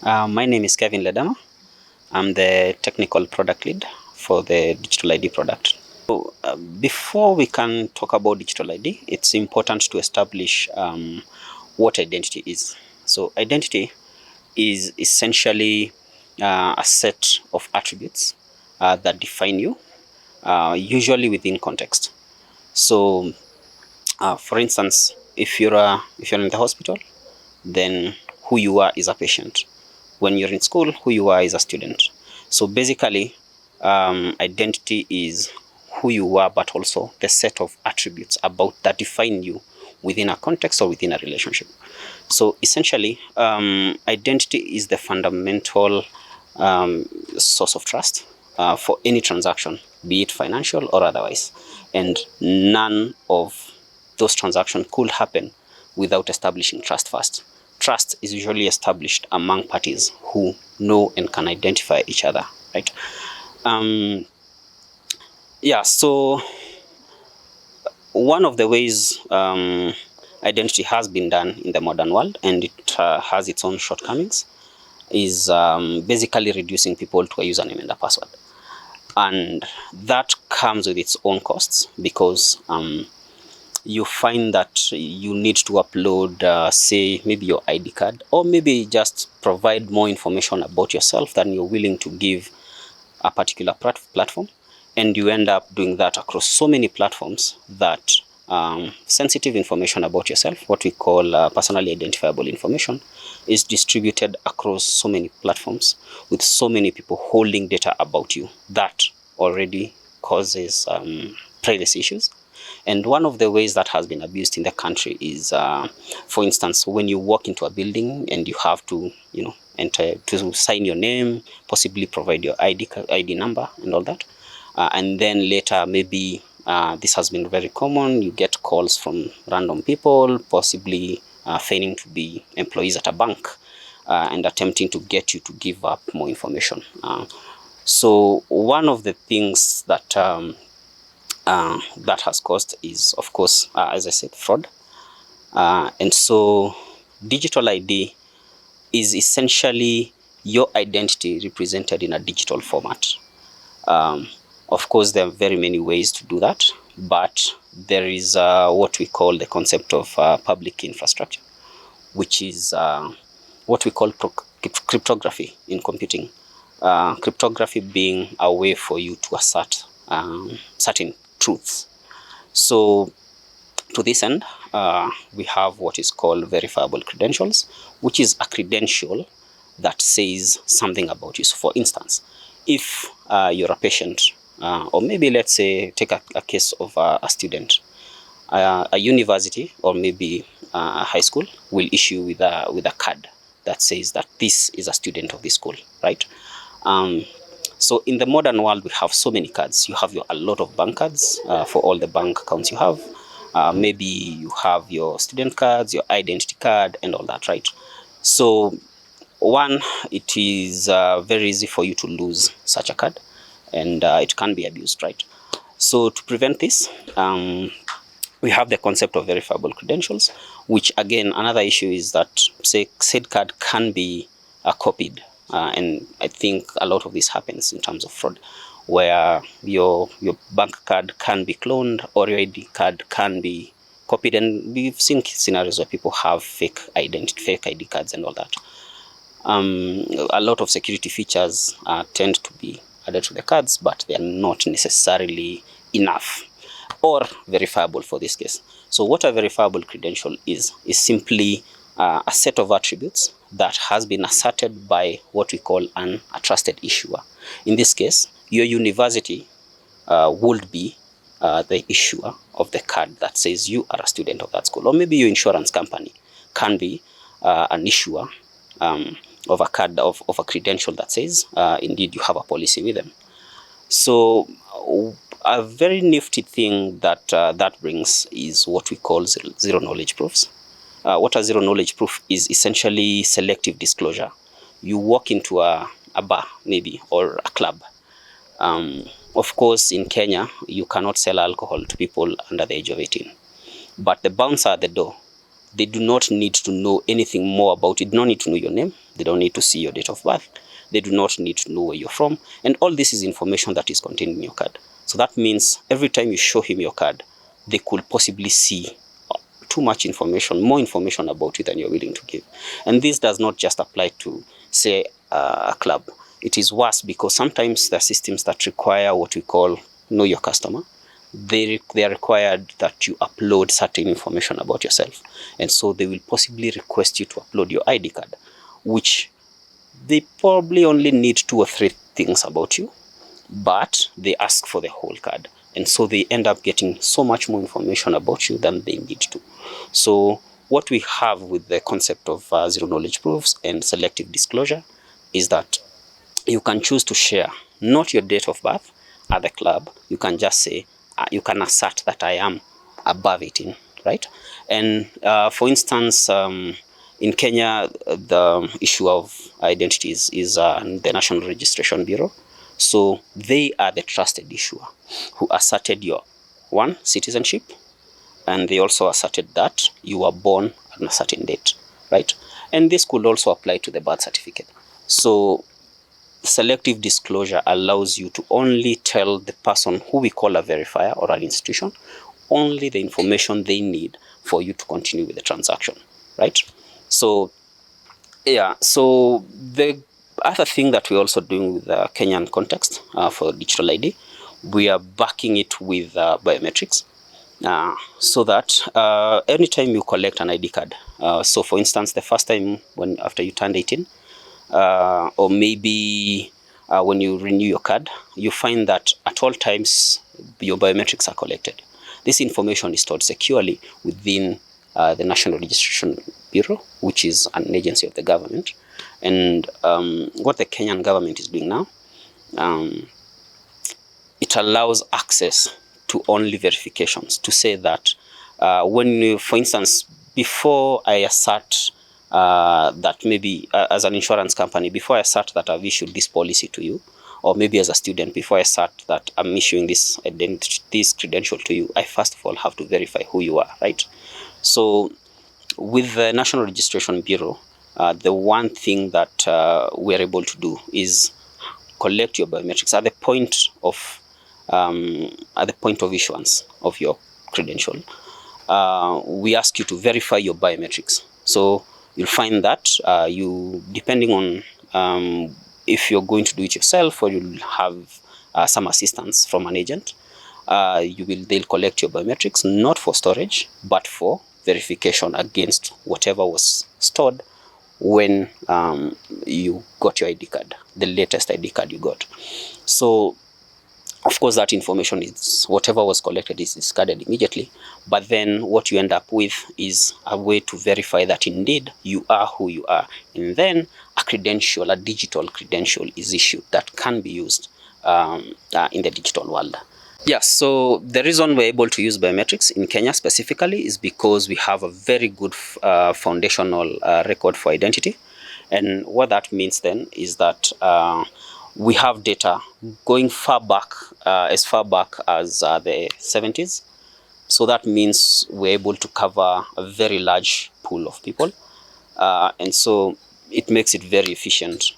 My name is Kevin Ledama. I'm the technical product lead for the digital ID product. Before we can talk about digital ID, it's important to establish what identity is. So identity is essentially a set of attributes that define you, usually within context. So, for instance, if you're in the hospital, then who you are is a patient. When you're in school, who you are is a student. So basically, identity is who you are, but also the set of attributes about that define you within a context or within a relationship. So essentially, identity is the fundamental source of trust for any transaction, be it financial or otherwise. And none of those transactions could happen without establishing trust first. Trust is usually established among parties who know and can identify each other, right? So one of the ways identity has been done in the modern world, and it has its own shortcomings, is basically reducing people to a username and a password. And that comes with its own costs because you find that you need to upload, say, maybe your ID card, or maybe just provide more information about yourself than you're willing to give a particular platform. And you end up doing that across so many platforms that sensitive information about yourself, what we call personally identifiable information, is distributed across so many platforms with so many people holding data about you. That already causes privacy issues. And one of the ways that has been abused in the country is, for instance, when you walk into a building and you have to, enter to sign your name, possibly provide your ID number and all that. And then later, maybe this has been very common. You get calls from random people, possibly feigning to be employees at a bank and attempting to get you to give up more information. So one of the things that that has caused is, of course, as I said, fraud. And so digital ID is essentially your identity represented in a digital format. Of course, there are very many ways to do that, but there is what we call the concept of public infrastructure, which is what we call cryptography in computing. Cryptography being a way for you to assert certain truths. So to this end, we have what is called verifiable credentials, which is a credential that says something about you. So for instance, if you're a patient, or maybe let's say take a case of a student, a university or maybe a high school will issue with a card that says that this is a student of this school, right? So in the modern world, we have so many cards. You have a lot of bank cards for all the bank accounts you have. Maybe you have your student cards, your identity card, and all that, right? So one, it is very easy for you to lose such a card, and it can be abused, right? So to prevent this, we have the concept of verifiable credentials, which again, another issue is that, say, said card can be copied. And I think a lot of this happens in terms of fraud, where your bank card can be cloned or your ID card can be copied. And we've seen scenarios where people have fake ID cards and all that. A lot of security features tend to be added to the cards, but they are not necessarily enough or verifiable for this case. So what a verifiable credential is simply a set of attributes that has been asserted by what we call a trusted issuer. In this case, your university would be the issuer of the card that says you are a student of that school, or maybe your insurance company can be an issuer of a card of a credential that says indeed you have a policy with them. So a very nifty thing that that brings is what we call zero knowledge proofs. What a zero knowledge proof is essentially selective disclosure. You walk into a bar maybe or a club. Of course, in Kenya, you cannot sell alcohol to people under the age of 18. But the bouncer at the door They do not need to know anything more about it. They don't need to know your name. They don't need to see your date of birth. They do not need to know where you're from. And all this is information that is contained in your card. So that means every time you show him your card, they could possibly see too much information, more information about you than you're willing to give. And this does not just apply to, say, a club. It is worse because sometimes there are systems that require what we call know your customer. They are required that you upload certain information about yourself. And so they will possibly request you to upload your ID card, which they probably only need 2 or 3 things about you, but they ask for the whole card. And so they end up getting so much more information about you than they need to. So what we have with the concept of zero knowledge proofs and selective disclosure is that you can choose to share not your date of birth at the club. You can just say, you can assert that I am above 18, right? And for instance, in Kenya, the issue of identities is the National Registration Bureau. So they are the trusted issuer who asserted your, one, citizenship, and they also asserted that you were born on a certain date, right? And this could also apply to the birth certificate. So selective disclosure allows you to only tell the person who we call a verifier or an institution only the information they need for you to continue with the transaction, right? So yeah, so the other thing that we're also doing with the Kenyan context for digital ID, we are backing it with biometrics. So that anytime you collect an ID card, so for instance, the first time after you turned 18, or maybe when you renew your card, you find that at all times your biometrics are collected. This information is stored securely within the National Registration Bureau, which is an agency of the government. And what the Kenyan government is doing now, it allows access to only verifications, to say that when you, for instance, before I assert that maybe as an insurance company, before I assert that I've issued this policy to you, or maybe as a student, before I assert that I'm issuing this identity, this credential to you, I first of all have to verify who you are, right? So with the National Registration Bureau, the one thing that we're able to do is collect your biometrics at the point of issuance of your credential. We ask you to verify your biometrics. So you'll find that you, depending on if you're going to do it yourself or you'll have some assistance from an agent, they'll collect your biometrics, not for storage, but for verification against whatever was stored when you got your ID card, the latest ID card you got. So of course, that information is whatever was collected is discarded immediately. But then what you end up with is a way to verify that indeed you are who you are. And then a credential, a digital credential is issued that can be used in the digital world. Yeah, so the reason we're able to use biometrics in Kenya specifically is because we have a very good foundational record for identity. And what that means then is that we have data going far back, as far back as the 70s. So that means we're able to cover a very large pool of people. And so it makes it very efficient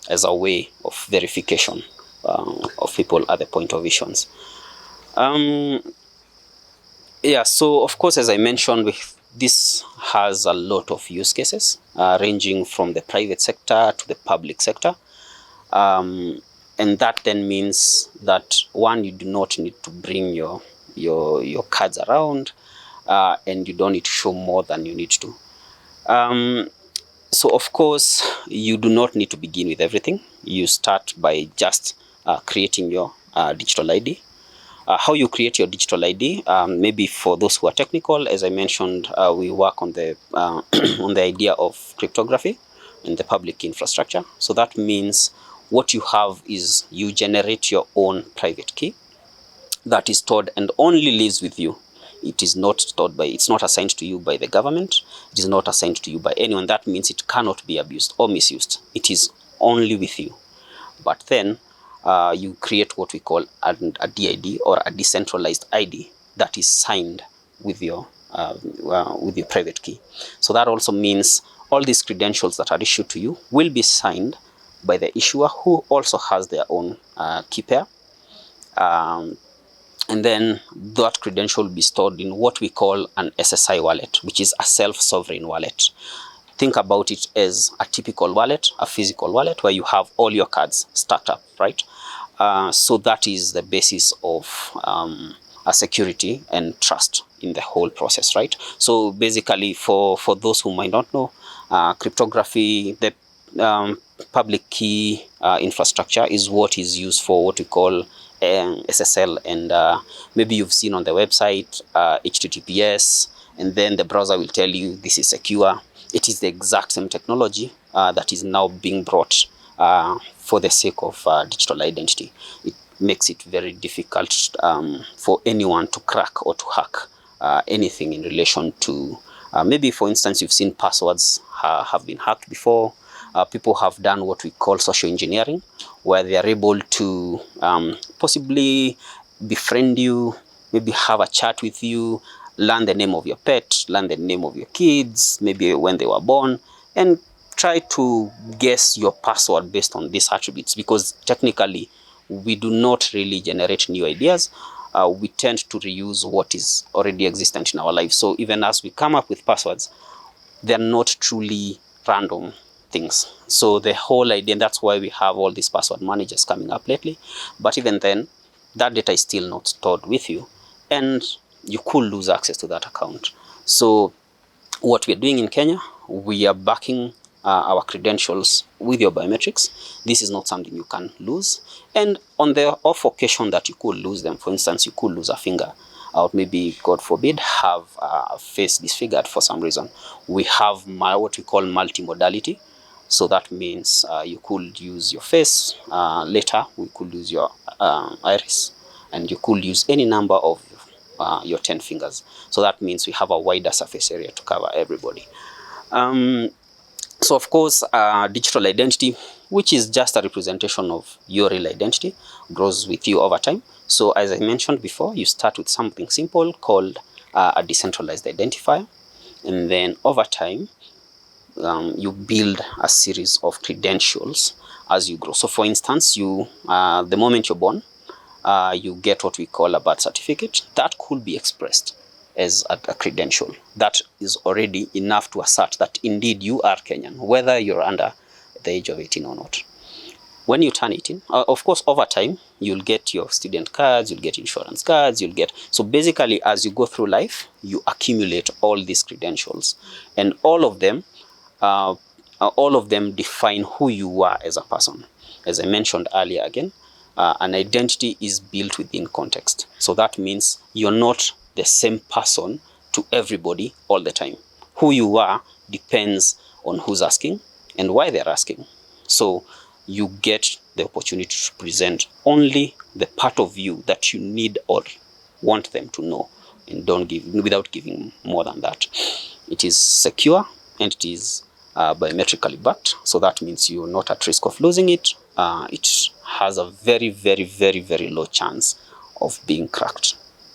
as a way of verification of people at the point of issuance. Yeah, so of course, as I mentioned, this has a lot of use cases ranging from the private sector to the public sector. And that then means that, one, you do not need to bring your cards around, and you don't need to show more than you need to. So of course, you do not need to begin with everything. You start by just creating your digital ID. How you create your digital ID, maybe for those who are technical, as I mentioned, we work on the on the idea of cryptography in the public infrastructure. So that means what you have is you generate your own private key that is stored and only lives with you. It is not stored by, it's not assigned to you by the government. It is not assigned to you by anyone. That means it cannot be abused or misused. It is only with you. But then you create what we call a DID, or a decentralized ID, that is signed with your with your private key. So that also means all these credentials that are issued to you will be signed by the issuer, who also has their own key pair. And then that credential will be stored in what we call an SSI wallet, which is a self-sovereign wallet. Think about it as a typical wallet, a physical wallet, where you have all your cards stacked up, right? So that is the basis of a security and trust in the whole process, right? So basically, for those who might not know, cryptography, the public key infrastructure is what is used for what we call SSL, and maybe you've seen on the website HTTPS, and then the browser will tell you this is secure. It is the exact same technology that is now being brought for the sake of digital identity. It makes it very difficult for anyone to crack or to hack anything in relation to, maybe for instance, you've seen passwords have been hacked before. People have done what we call social engineering, where they are able to possibly befriend you, maybe have a chat with you, learn the name of your pet, learn the name of your kids, maybe when they were born, and try to guess your password based on these attributes, because technically we do not really generate new ideas. We tend to reuse what is already existent in our lives. So even as we come up with passwords, they're not truly random things. So the whole idea, and that's why we have all these password managers coming up lately. But even then, that data is still not stored with you, and you could lose access to that account. So what we're doing in Kenya, we are backing our credentials with your biometrics. This is not something you can lose. And on the off occasion that you could lose them, for instance, you could lose a finger, or maybe, God forbid, have a face disfigured for some reason, we have what we call multimodality. So that means you could use your face, later we could use your iris, and you could use any number of your 10 fingers. So that means we have a wider surface area to cover everybody. So of course, digital identity, which is just a representation of your real identity, grows with you over time. So as I mentioned before, you start with something simple called a decentralized identifier. And then over time, you build a series of credentials as you grow. So for instance, you the moment you're born, you get what we call a birth certificate. That could be expressed as a credential. That is already enough to assert that indeed you are Kenyan, whether you're under the age of 18 or not. When you turn 18, of course, over time, you'll get your student cards, you'll get insurance cards, so basically, as you go through life, you accumulate all these credentials, and all of them define who you are as a person. As I mentioned earlier again, an identity is built within context. So that means you're not the same person to everybody all the time. Who you are depends on who's asking and why they're asking. So you get the opportunity to present only the part of you that you need or want them to know, and don't give without giving more than that. It is secure, and it is biometrically backed. So that means you're not at risk of losing it. It has a very, very, very, very low chance of being cracked.